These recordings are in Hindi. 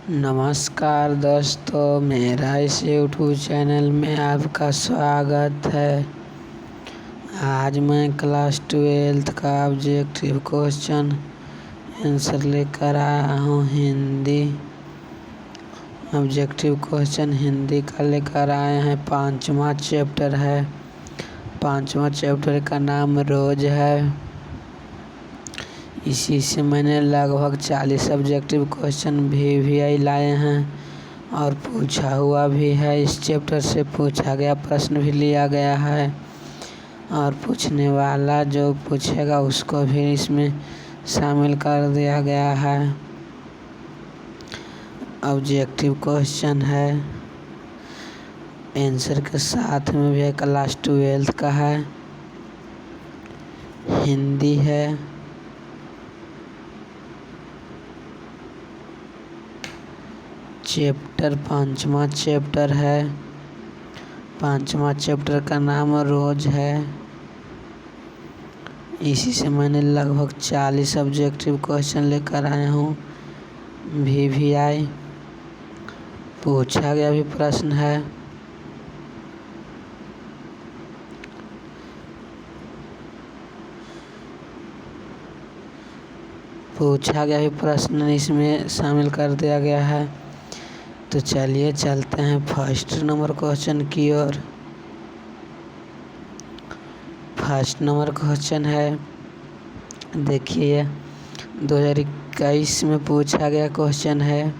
नमस्कार दोस्तों, मेरा इस यूट्यूब चैनल में आपका स्वागत है। आज मैं क्लास 12th का ऑब्जेक्टिव क्वेश्चन आंसर लेकर आया हूँ। हिंदी ऑब्जेक्टिव क्वेश्चन हिंदी का लेकर आए हैं। 5वां चैप्टर है। 5वां चैप्टर का नाम रोज है। इसी से मैंने लगभग 40 ऑब्जेक्टिव क्वेश्चन भी लाए हैं और पूछा हुआ भी है। इस चैप्टर से पूछा गया प्रश्न भी लिया गया है और पूछने वाला जो पूछेगा उसको भी इसमें शामिल कर दिया गया है। ऑब्जेक्टिव क्वेश्चन है, आंसर के साथ में भी है, क्लास 12th का है, हिंदी है। चैप्टर 5वां चैप्टर है। 5वां चैप्टर का नाम रोज है। इसी से मैंने लगभग 40 ऑब्जेक्टिव क्वेश्चन लेकर आया हूँ। VVI पूछा गया भी प्रश्न है। पूछा गया भी प्रश्न इसमें शामिल कर दिया गया है। तो चलिए चलते हैं फर्स्ट नंबर क्वेश्चन की ओर। फर्स्ट नंबर क्वेश्चन है, देखिए 2021 में पूछा गया क्वेश्चन है।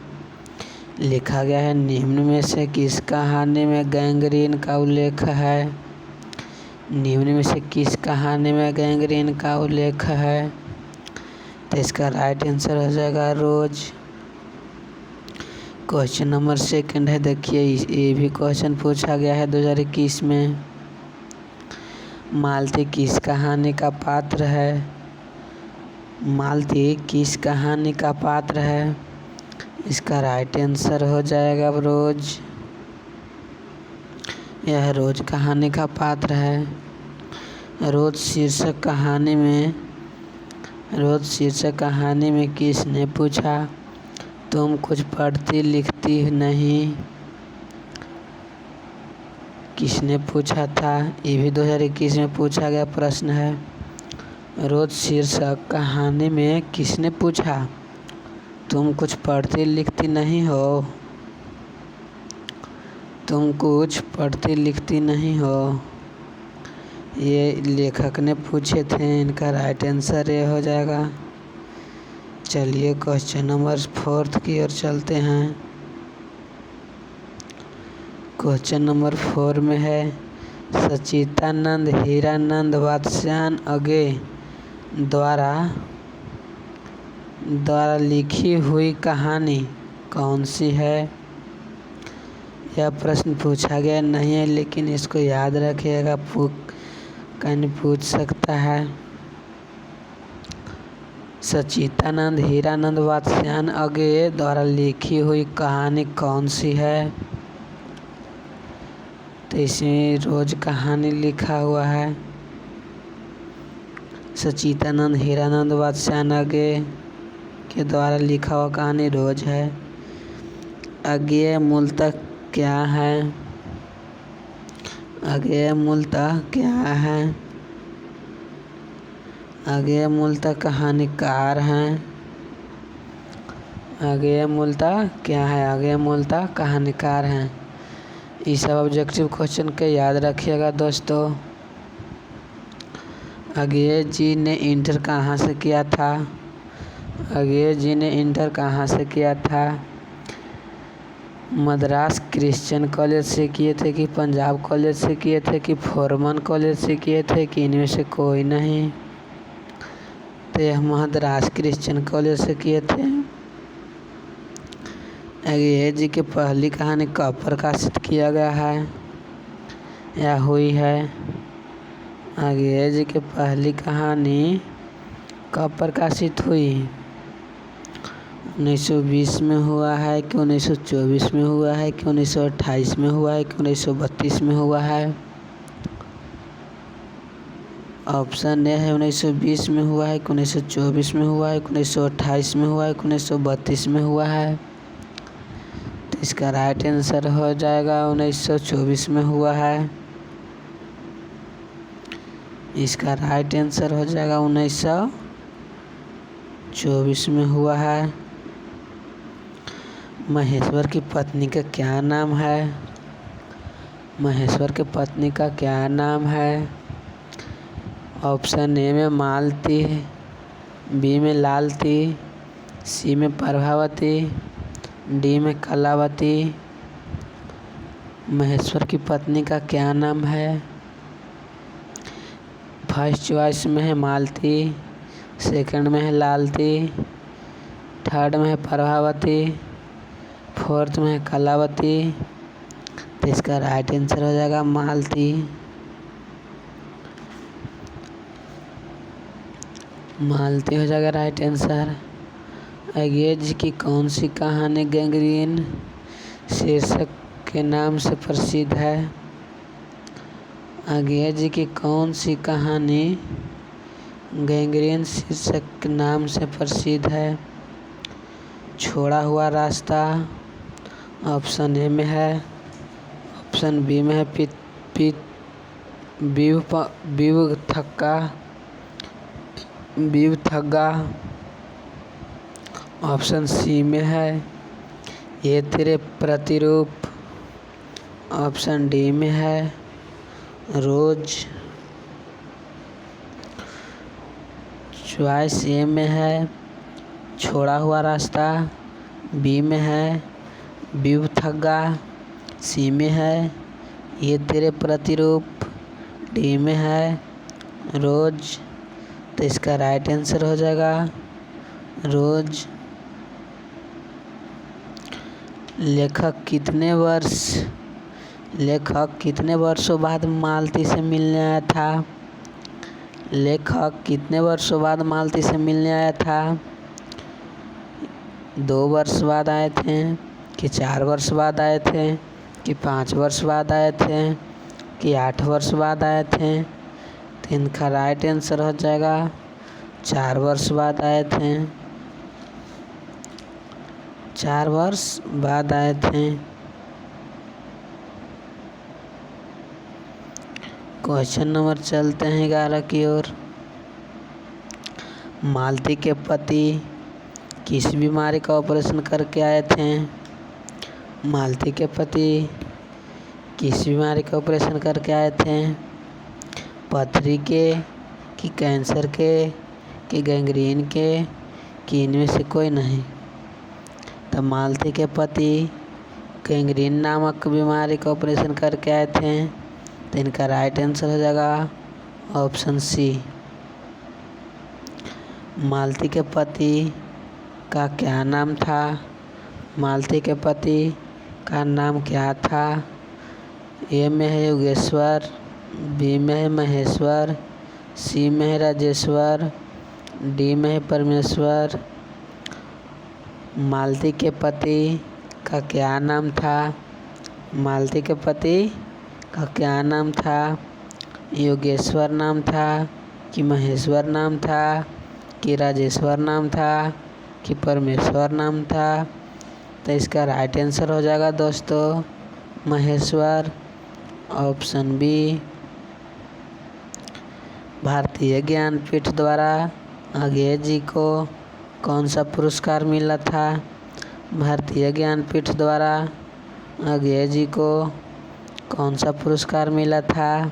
लिखा गया है, निम्न में से किस कहानी में गैंग्रीन का उल्लेख है। निम्न में से किस कहानी में गैंग्रीन का उल्लेख है। तो इसका राइट आंसर हो जाएगा रोज। क्वेश्चन नंबर 2 है, देखिए ये भी क्वेश्चन पूछा गया है 2021 में। मालती किस कहानी का पात्र है। मालती किस कहानी का पात्र है। इसका राइट आंसर हो जाएगा रोज। यह रोज कहानी का पात्र है। रोज शीर्षक कहानी में किसने पूछा, तुम कुछ पढ़ती लिखती नहीं। किसने पूछा था, ये भी 2021 में पूछा गया प्रश्न है। रोज शीर्षक कहानी में किसने पूछा, तुम कुछ पढ़ती लिखती नहीं हो। तुम कुछ पढ़ती लिखती नहीं हो, ये लेखक ने पूछे थे। इनका राइट आंसर ये हो जाएगा। चलिए क्वेश्चन नंबर 4 की ओर चलते हैं। क्वेश्चन नंबर 4 में है, सचितानंद हीरानंद वात्स्यायन अगे द्वारा लिखी हुई कहानी कौन सी है। यह प्रश्न पूछा गया नहीं है, लेकिन इसको याद रखिएगा, कहीं पूछ सकता है। सचितानंद हीरानंद वात्स्यायन अगे द्वारा लिखी हुई कहानी कौन सी है। तो इसमें रोज कहानी लिखा हुआ है। सचितानंद हीरानंद वात्स्यायन अगे के द्वारा लिखा हुआ कहानी रोज है। अज्ञेय मूलतः क्या है। अज्ञेय मूलतः क्या है। अज्ञेय मूलतः कहानीकार हैं। अज्ञेय मूलतः क्या है। अज्ञेय मूलतः कहानीकार हैं। ये सब ऑब्जेक्टिव क्वेश्चन के याद रखिएगा दोस्तों। अज्ञेय जी ने इंटर कहाँ से किया था। अज्ञेय जी ने इंटर कहाँ से किया था। मद्रास क्रिश्चियन कॉलेज से किए थे कि पंजाब कॉलेज से किए थे कि फॉरमन कॉलेज से किए थे कि इनमें से कोई नहीं। तो यह मद्रास क्रिश्चियन कॉलेज से किए थे। अज्ञेय जी की पहली कहानी कब प्रकाशित किया गया है या हुई है। अज्ञेय जी की पहली कहानी कब प्रकाशित हुई। 1920 में हुआ है कि 1924 में हुआ है कि 1928 में हुआ है कि 1932 में हुआ है। ऑप्शन ए है 1920 में हुआ है कि 1924 में हुआ है कि 1928 में हुआ है कि 1932 में हुआ है। इसका राइट आंसर हो जाएगा 1924 में हुआ है। इसका राइट आंसर हो जाएगा 1924 में हुआ है। महेश्वर की पत्नी का क्या नाम है? महेश्वर की पत्नी का क्या नाम है? ऑप्शन ए में मालती, बी में लालती, सी में प्रभावती, डी में कलावती। महेश्वर की पत्नी का क्या नाम है? फर्स्ट चॉइस में है मालती, सेकंड में है लालती, थर्ड में है प्रभावती, फोर्थ में है कलावती। तो इसका राइट आंसर हो जाएगा मालती। मालती हो जाएगा राइट आंसर। अंग्रेज की कौन सी कहानी गैंग्रीन शीर्षक के नाम से प्रसिद्ध है? अंग्रेज की कौन सी कहानी गैंग्रीन शीर्षक के नाम से प्रसिद्ध है? छोड़ा हुआ रास्ता ऑप्शन ए में है, ऑप्शन बी में है थग्गा, ऑप्शन सी में है ये तेरे प्रतिरूप, ऑप्शन डी में है रोज। चॉइस ए में है छोड़ा हुआ रास्ता, बी में है थग्गा, सी में है ये तेरे प्रतिरूप, डी में है रोज। तो इसका राइट आंसर हो जाएगा रोज। लेखक कितने वर्षों बाद मालती से मिलने आया था? लेखक कितने वर्षों बाद मालती से मिलने आया था? 2 वर्ष बाद आए थे कि 4 वर्ष बाद आए थे कि 5 वर्ष बाद आए थे कि 8 वर्ष बाद आए थे? तो इनका राइट आंसर हो जाएगा 4 वर्ष बाद आए थे। 4 वर्ष बाद आए थे। क्वेश्चन नंबर चलते हैं 11 की ओर। मालती के पति किस बीमारी का ऑपरेशन करके आए थे? मालती के पति किस बीमारी का ऑपरेशन करके आए थे? पथरी के कि कैंसर के कि गैंग्रीन के कि इनमें से कोई नहीं? तो मालती के पति गैंग्रीन नामक बीमारी का ऑपरेशन करके आए थे। तो इनका राइट आंसर हो जाएगा ऑप्शन सी। मालती के पति का क्या नाम था? मालती के पति का नाम क्या था? ए में है योगेश्वर, बी में है महेश्वर, सी में है राजेश्वर, डी में है परमेश्वर। मालती के पति का क्या नाम था? मालती के पति का क्या नाम था? योगेश्वर नाम था कि महेश्वर नाम था कि राजेश्वर नाम था कि परमेश्वर नाम था? तो इसका राइट आंसर हो जाएगा दोस्तों महेश्वर, ऑप्शन बी। भारतीय ज्ञानपीठ द्वारा अंग्रेज जी को कौन सा पुरस्कार मिला था? भारतीय ज्ञानपीठ द्वारा अंग्रेज जी को कौन सा पुरस्कार मिला था?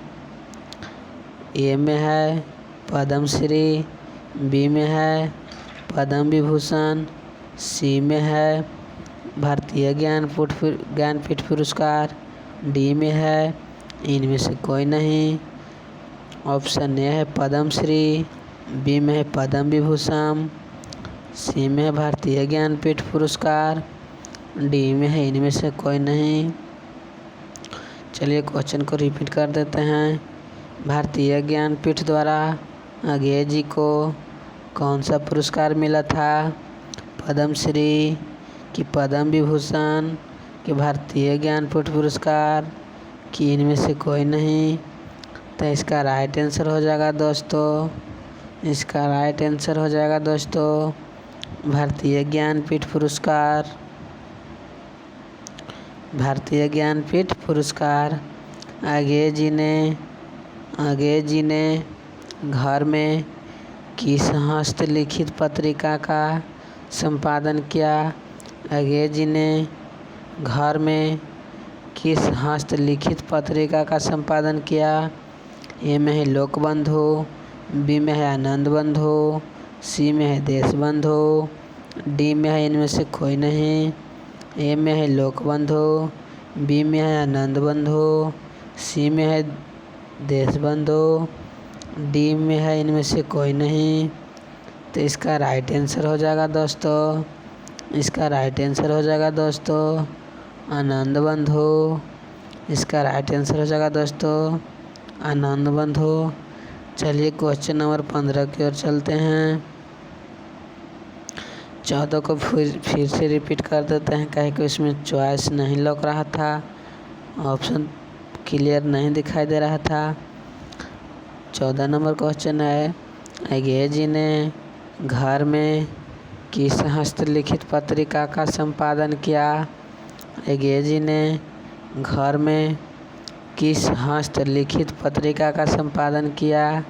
ए में है पद्मश्री, बी में है पद्म विभूषण, सी में है भारतीय ज्ञानपीठ पुरस्कार, डी में है इनमें से कोई नहीं। ऑप्शन ए है पद्मश्री, बी में है पद्म विभूषण, सी में है भारतीय ज्ञानपीठ पुरस्कार, डी में है इनमें से कोई नहीं। चलिए क्वेश्चन को रिपीट कर देते हैं। भारतीय ज्ञानपीठ द्वारा अंग्रेज जी को कौन सा पुरस्कार मिला था? पद्मश्री कि पद्म विभूषण कि भारतीय ज्ञानपीठ पुरस्कार कि इनमें से कोई नहीं? तो इसका राइट आंसर हो जाएगा दोस्तों, इसका राइट आंसर हो जाएगा दोस्तों भारतीय ज्ञानपीठ पुरस्कार। भारतीय ज्ञानपीठ पुरस्कार। अंग्रेजी ने घर में किस हस्तलिखित पत्रिका का संपादन किया? अंग्रेजी ने घर में किस हस्तलिखित पत्रिका का संपादन किया? ए में है लोकबंधु, बी में है आनंद बंधु, सी में है देशबंधु, डी में है इनमें से कोई नहीं। ए में है लोकबंधु, बी में है आनंद बंधु, सी में है देशबंधु, डी में है इनमें से कोई नहीं। तो इसका राइट आंसर हो जाएगा दोस्तों, आनंद बंधु। इसका राइट आंसर हो जाएगा दोस्तों आनंद बंधु। चलिए क्वेश्चन नंबर 15 की ओर चलते हैं। 14 को फिर से रिपीट कर देते हैं, कहीं कि इसमें चॉइस नहीं लग रहा था, ऑप्शन क्लियर नहीं दिखाई दे रहा था। 14 नंबर क्वेश्चन है, अंग्रेजी ने घर में किस हस्तलिखित पत्रिका का संपादन किया? अंग्रेजी ने घर में किस हस्तलिखित पत्रिका का संपादन किया?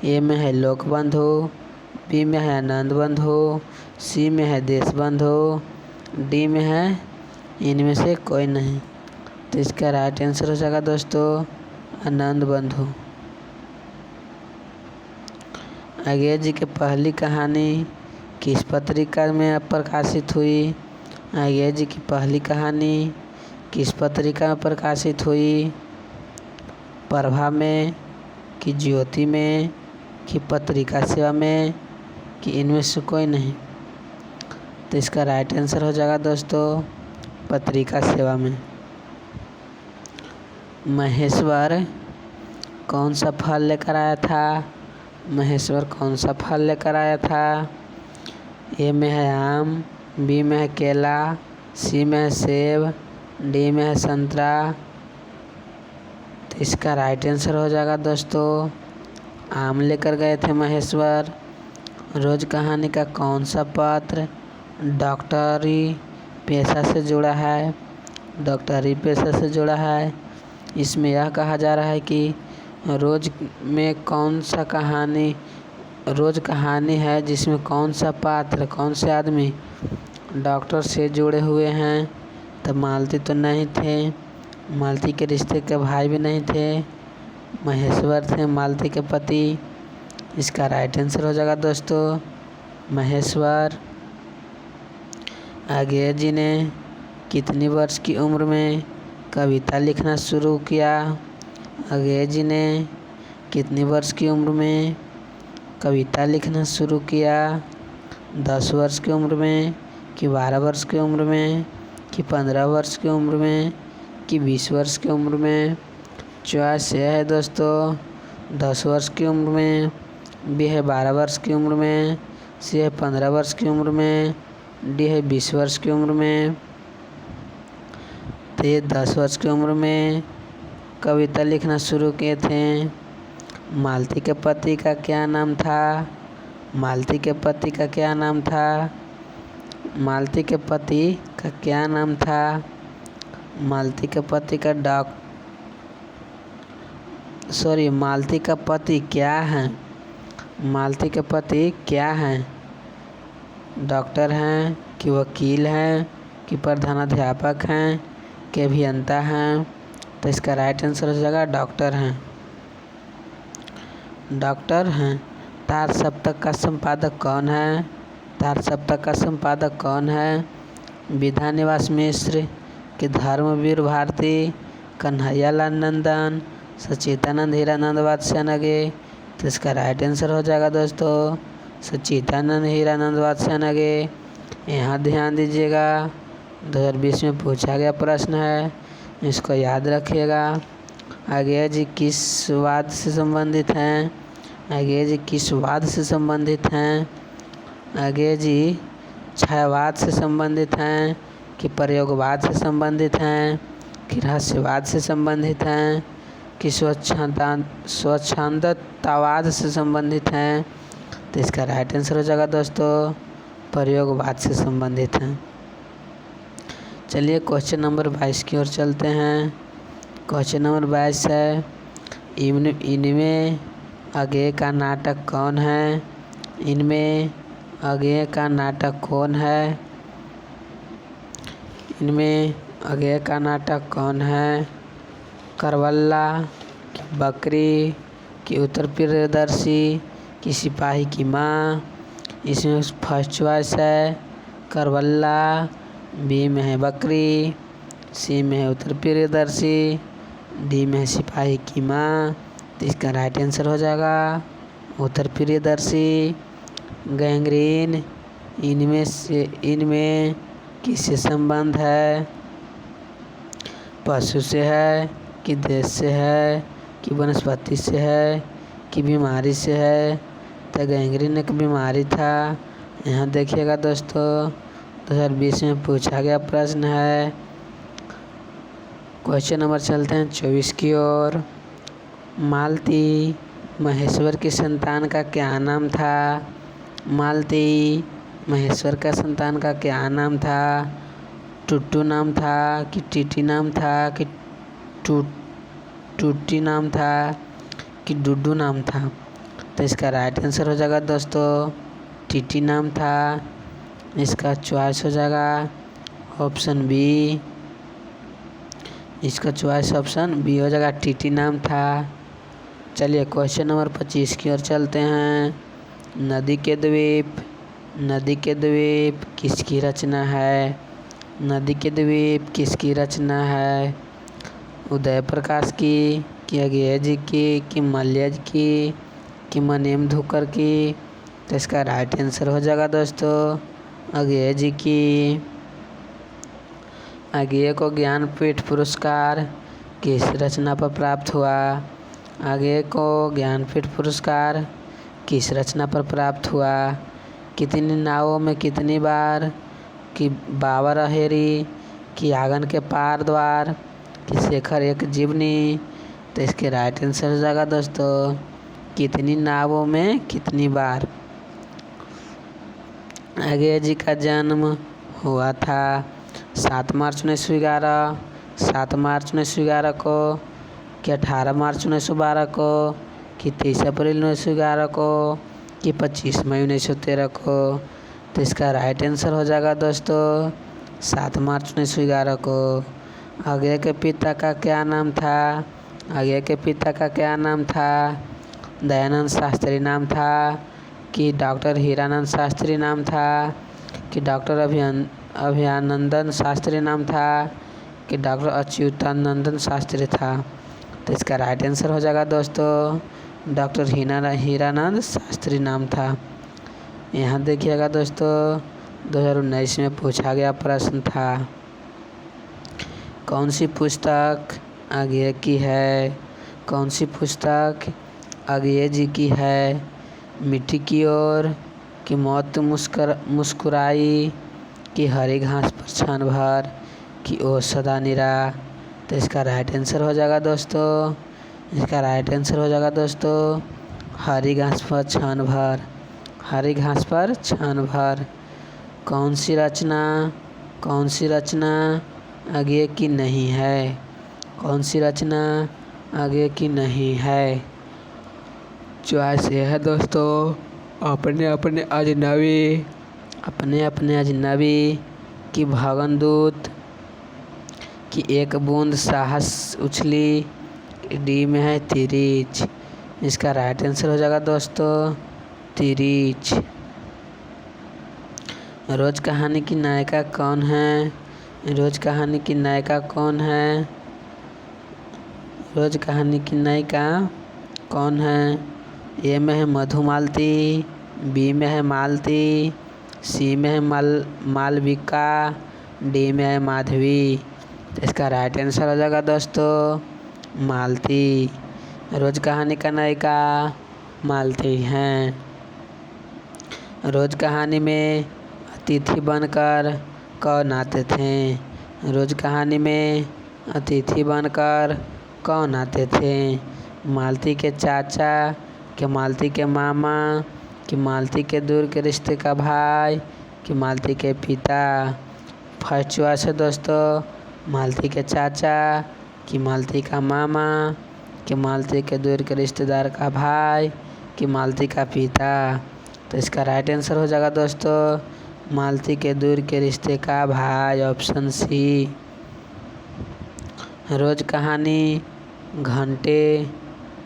ए में है लोकबंधु, बी में है आनंद बंधु, सी में है देशबंधु, डी में है इनमें से कोई नहीं। तो इसका राइट आंसर हो जाएगा दोस्तों आनंद बंधु। अंग्रेजी की पहली कहानी किस पत्रिका में प्रकाशित हुई? अंग्रेजी की पहली कहानी किस पत्रिका में प्रकाशित हुई? प्रभा में, कि ज्योति में, कि पत्रिका सेवा में, कि इनमें से कोई नहीं। तो इसका राइट आंसर हो जाएगा दोस्तों पत्रिका सेवा में। महेश्वर कौन सा फल लेकर आया था? महेश्वर कौन सा फल लेकर आया था? ए में है आम, बी में है केला, सी में है सेब, डी में है संतरा। तो इसका राइट आंसर हो जाएगा दोस्तों आम लेकर गए थे महेश्वर। रोज कहानी का कौन सा पात्र डॉक्टरी पेशा से जुड़ा है? डॉक्टरी पेशा से जुड़ा है। इसमें यह कहा जा रहा है कि रोज में कौन सा कहानी है जिसमें कौन सा पात्र, कौन से आदमी डॉक्टर से जुड़े हुए हैं। तो मालती तो नहीं थे, मालती के रिश्ते के भाई भी नहीं थे, महेश्वर थे मालती के पति। इसका राइट आंसर हो जाएगा दोस्तों महेश्वर। अंग्रेजी ने कितनी वर्ष की उम्र में कविता लिखना शुरू किया? अंग्रेजी ने कितनी वर्ष की उम्र में कविता लिखना शुरू किया? 10 वर्ष की उम्र में, कि 12 वर्ष की उम्र में, कि 15 वर्ष की उम्र में, कि 20 वर्ष की उम्र में? चॉइस यह है दोस्तों 10 वर्ष की उम्र में, बी है 12 वर्ष की उम्र में, सी है 15 वर्ष की उम्र में, डी है 20 वर्ष की उम्र में। तो ये 10 वर्ष की उम्र में कविता लिखना शुरू किए थे। मालती के पति का क्या नाम था? मालती के पति का क्या नाम था? मालती के पति का क्या नाम था? मालती के पति का मालती का पति क्या है? मालती के पति क्या हैं? डॉक्टर हैं, कि वकील हैं, कि प्रधानाध्यापक हैं, कि अभियंता हैं? तो इसका राइट आंसर हो जाएगा डॉक्टर हैं। डॉक्टर हैं। तार सप्तक का संपादक कौन है? तार सप्तक का संपादक कौन है? विद्या निवास मिश्र, कि धर्मवीर भारती, कन्हैया लाल नंदन, सच्चिदानंद हीरानंद वात्स्यायनगे। तो इसका राइट आंसर हो जाएगा दोस्तों सच्चिदानंद हीरानंद वात्स्यायनगे। यहाँ ध्यान दीजिएगा 2020 में पूछा गया प्रश्न है, इसको याद रखिएगा। अंग्रेजी किस वाद से संबंधित हैं? अंग्रेजी किस वाद से संबंधित हैं? अंग्रेजी छायावाद से संबंधित हैं, कि प्रयोगवाद से संबंधित हैं, कि रहस्यवाद से संबंधित हैं, कि स्वच्छंदतावाद से संबंधित हैं? तो इसका राइट आंसर हो जाएगा दोस्तों प्रयोगवाद से संबंधित हैं। चलिए क्वेश्चन नंबर 22 की ओर चलते हैं। क्वेश्चन नंबर 22 है, इनमें आगे का नाटक कौन है? इनमें आगे का नाटक कौन है? इनमें आगे का नाटक कौन है? करबला की बकरी की उत्तर प्रियदर्शी की सिपाही की माँ? इसमें फर्स्ट चॉइस है करबला, बी में है बकरी, सी में है उत्तर प्रियदर्शी, डी में है सिपाही की माँ। तो इसका राइट आंसर हो जाएगा उत्तर प्रियदर्शी। गैंग्रीन इनमें किससे संबंध है? पशु से है कि देश से है कि वनस्पति से है कि बीमारी से है? तो गैंग्रीन एक बीमारी था। यहाँ देखिएगा दोस्तों, 2020 में पूछा गया प्रश्न है। क्वेश्चन नंबर चलते हैं 24 की ओर। मालती महेश्वर की संतान का क्या नाम था? मालती महेश्वर का संतान का क्या नाम था? टुट्टू नाम था कि टीटी नाम था कि टूटी नाम था कि डुड्डू नाम था? तो इसका राइट आंसर हो जाएगा दोस्तों टीटी नाम था। इसका चॉइस हो जाएगा ऑप्शन बी। इसका चॉइस ऑप्शन बी हो जाएगा, टीटी नाम था। चलिए क्वेश्चन नंबर 25 की ओर चलते हैं। नदी के द्वीप किसकी रचना है? नदी के द्वीप किसकी रचना है? उदय प्रकाश की कि अज्ञेय जी की कि मल्य की कि मनेम धुकर की? तो इसका राइट आंसर हो जाएगा दोस्तों अज्ञेय जी की। अज्ञेय को ज्ञानपीठ पुरस्कार किस रचना पर प्राप्त हुआ? अज्ञेय को ज्ञानपीठ पुरस्कार किस रचना पर प्राप्त हुआ? कितनी नावों में कितनी बार कि बाबर अहेरी कि आंगन के पार द्वार कि शेखर एक जीवनी? तो इसके राइट आंसर हो जाएगा दोस्तों कितनी नावों में कितनी बार। अज्ञेय जी का जन्म हुआ था 7 मार्च 1911, 7 मार्च 1911 को कि 18 मार्च 1912 को कि 30 अप्रैल 1911 को कि 25 मई 1913 को? तो इसका राइट आंसर हो जाएगा दोस्तों 7 मार्च 1911 को। अज्ञेय के पिता का क्या नाम था? अज्ञेय के पिता का क्या नाम था? दयानंद शास्त्री नाम था कि डॉक्टर हीरानंद शास्त्री नाम था कि डॉक्टर अभयानंदन शास्त्री नाम था कि डॉक्टर अच्युतानंदन शास्त्री था? तो इसका राइट आंसर हो जाएगा दोस्तों डॉक्टर हीरानंद शास्त्री नाम था। यहाँ देखिएगा दोस्तों 2019 में पूछा गया प्रश्न था। कौन सी पुस्तक अज्ञेय की है? कौन सी पुस्तक अज्ञेय जी की है? मिट्टी की ओर कि मौत मुस्कुराई कि हरी घास पर क्षण भर कि ओ सदा निरा? तो इसका राइट आंसर हो जाएगा दोस्तों, इसका राइट आंसर हो जाएगा दोस्तों हरी घास पर क्षण भर, हरी घास पर क्षण भर। कौन सी रचना अज्ञेय की नहीं है? कौन सी रचना अज्ञेय की नहीं है? चॉइस ये है दोस्तों अपने अपने अजनबी कि भगनदूत कि एक बूंद साहस उछली, डी में है तिरीच। इसका राइट आंसर हो जाएगा दोस्तों तिरीच। रोज कहानी की नायिका कौन है? रोज कहानी की नायिका कौन है? रोज कहानी की नायिका कौन है? ए में है मधुमालती, बी में है मालती, सी में है मालविका, डी में है माधवी? तो इसका राइट आंसर हो जाएगा दोस्तों मालती। रोज कहानी का नायिका मालती हैं। रोज कहानी में अतिथि बनकर कौन आते थे? रोज कहानी में अतिथि बनकर कौन आते थे? मालती के चाचा कि मालती के मामा कि मालती के दूर के रिश्ते का भाई कि मालती के पिता? फर्स्ट चॉइस है दोस्तों मालती के चाचा, कि मालती का मामा, कि मालती के दूर के रिश्तेदार का भाई, कि मालती का पिता। तो इसका राइट आंसर हो जाएगा दोस्तों मालती के दूर के रिश्ते का भाई, ऑप्शन सी। रोज कहानी घंटे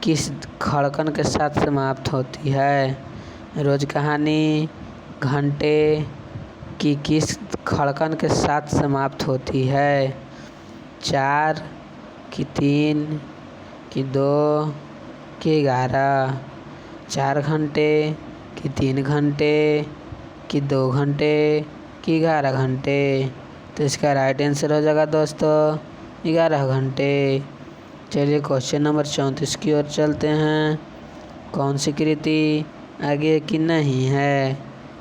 किस खड़कन के साथ समाप्त होती है? रोज कहानी घंटे की किस खड़कन के साथ समाप्त होती है? 4, कि 3, कि 2, कि 11। 4 घंटे, कि 3 घंटे, कि 2 घंटे, कि 11 घंटे। तो इसका राइट आंसर हो जाएगा दोस्तों 11 घंटे। चलिए क्वेश्चन नंबर 34 की ओर चलते हैं। कौन सी कृति आगे की नहीं है?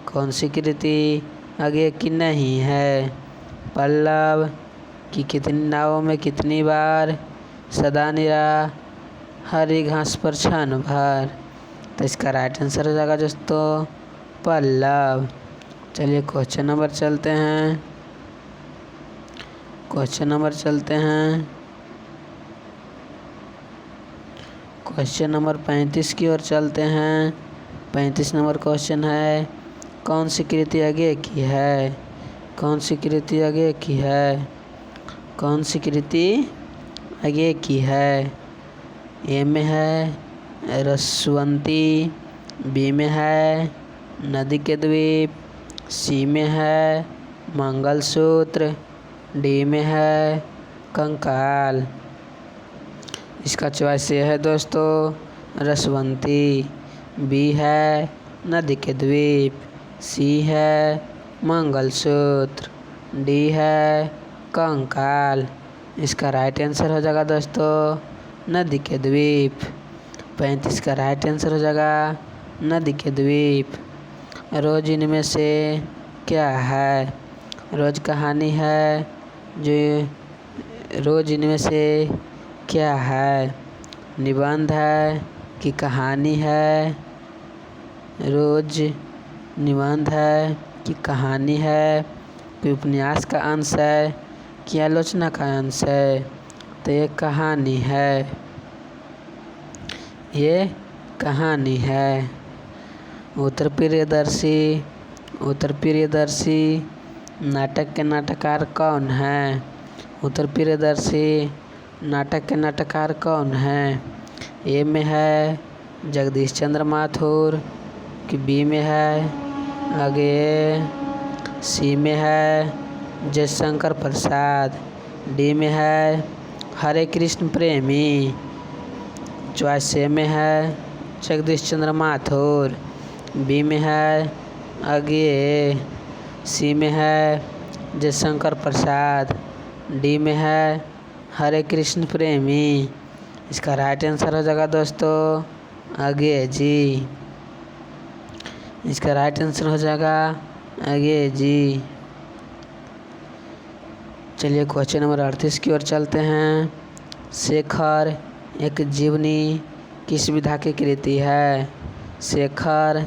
कौन सी कृति आगे की नहीं है? पल्लव, कि कितनी नावों में कितनी बार, सदा निरा हरी घास पर क्षण भर। तो इसका राइट आंसर हो जाएगा दोस्तों पल्लव। चलिए क्वेश्चन नंबर चलते हैं। क्वेश्चन नंबर 35 की ओर चलते हैं। 35 नंबर क्वेश्चन है कौन सी कृति आगे की है? कौन सी कृति आगे की है? कौन सी कृति आगे की है? ए में है रसवंती, बी में है नदी के द्वीप, सी में है मंगलसूत्र, डी में है कंकाल। इसका चॉइस ये है दोस्तों रसवंती, बी है नदी के द्वीप, सी है मंगलसूत्र, डी है कंकाल। इसका राइट आंसर हो जाएगा दोस्तों नदी के द्वीप। 35 का राइट आंसर हो जाएगा नदी के द्वीप। रोज इनमें से क्या है? रोज कहानी है जो रोज इनमें से क्या है? निबंध है कि कहानी है? रोज निबंध है कि कहानी है? कि उपन्यास का अंश है कि आलोचना का अंश है? तो ये कहानी है, ये कहानी है। उत्तर प्रियदर्शी नाटक के नाटककार कौन है? उत्तर प्रियदर्शी नाटक के नाटककार कौन है? ए में है जगदीश चंद्र माथुर, कि बी में है आगे सी में है जयशंकर प्रसाद, डी में है हरे कृष्ण प्रेमी। चॉइस ए में है जगदीश चंद्र माथुर, बी में है आगे सी में है जयशंकर प्रसाद, डी में है हरे कृष्ण प्रेमी। इसका राइट आंसर हो जाएगा दोस्तों आगे जी। इसका राइट आंसर हो जाएगा आगे जी। चलिए क्वेश्चन नंबर 38 की ओर चलते हैं। शेखर एक जीवनी किस विधा की कृति है? शेखर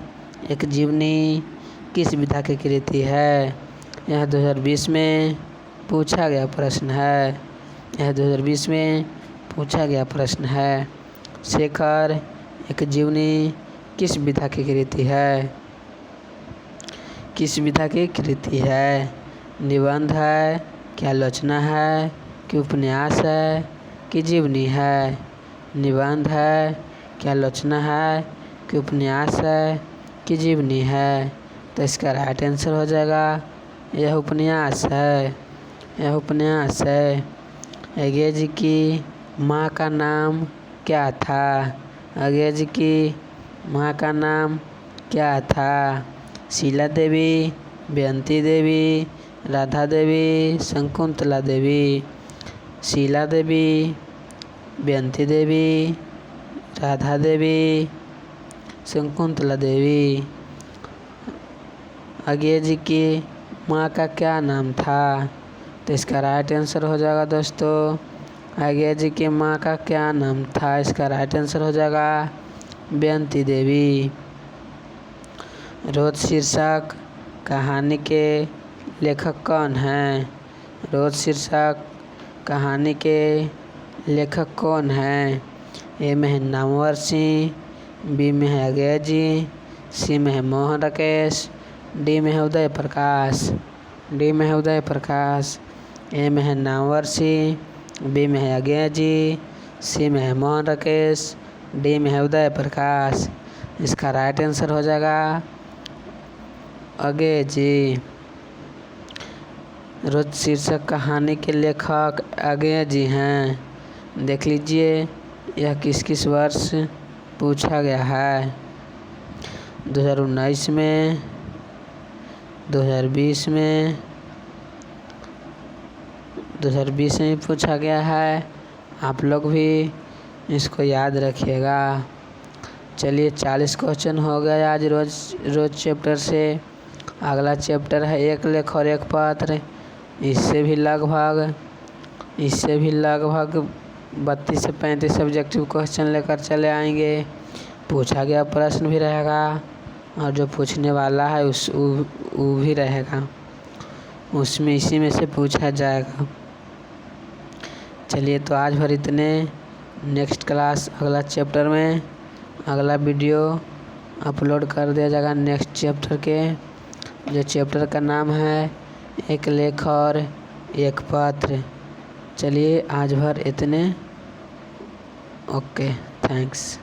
एक जीवनी किस विधा की कृति है? यह 2020 में पूछा गया प्रश्न है। यह 2020 में पूछा गया प्रश्न है। शेखर एक जीवनी किस विधा की कृति है? किस विधा की कृति है? निबंध है कि आलोचना है कि उपन्यास है कि जीवनी है? निबंध है कि आलोचना है कि उपन्यास है कि जीवनी है? तो इसका राइट आंसर हो जाएगा यह उपन्यास है, यह उपन्यास है। अंग्रेजी की माँ का नाम क्या था? अंग्रेजी की माँ का नाम क्या था? शीला देवी, बेअंती देवी, राधा देवी, शकुंतला देवी। शीला देवी, बेअंती देवी, राधा देवी, शकुंतला देवी। अंग्रेजी की माँ का क्या नाम था? तो इसका राइट आंसर हो जाएगा दोस्तों अंग्रेजी की माँ का क्या नाम था? इसका राइट आंसर हो जाएगा बेअंती देवी। रोज शीर्षक कहानी के लेखक कौन हैं? रोज शीर्षक कहानी के लेखक कौन हैं? ए में है नामवर सिंह, बी में है अजय जी, सी में है मोहन राकेश, डी में है उदय प्रकाश। ए में है नामवर सिंह, बी में है अजय जी, सी में है मोहन राकेश, डी में है उदय प्रकाश। इसका राइट आंसर हो जाएगा अजय जी। रोज शीर्षक कहानी के लेखक अजय जी हैं। देख लीजिए यह किस किस वर्ष पूछा गया है। 2019 में, 2020 में, 2020 में पूछा गया है। आप लोग भी इसको याद रखिएगा। चलिए 40 क्वेश्चन हो गए आज रोज चैप्टर से। अगला चैप्टर है एक लेख और एक पत्र। इससे भी लगभग 32 से 35 सब्जेक्टिव क्वेश्चन लेकर चले आएंगे। पूछा गया प्रश्न भी रहेगा और जो पूछने वाला है वो भी रहेगा, उसमें इसी में से पूछा जाएगा। चलिए तो आज भर इतने। नेक्स्ट क्लास अगला चैप्टर में अगला वीडियो अपलोड कर दिया जाएगा नेक्स्ट चैप्टर के, जो चैप्टर का नाम है एक लेख और एक पत्र। चलिए आज भर इतने। Okay, thanks.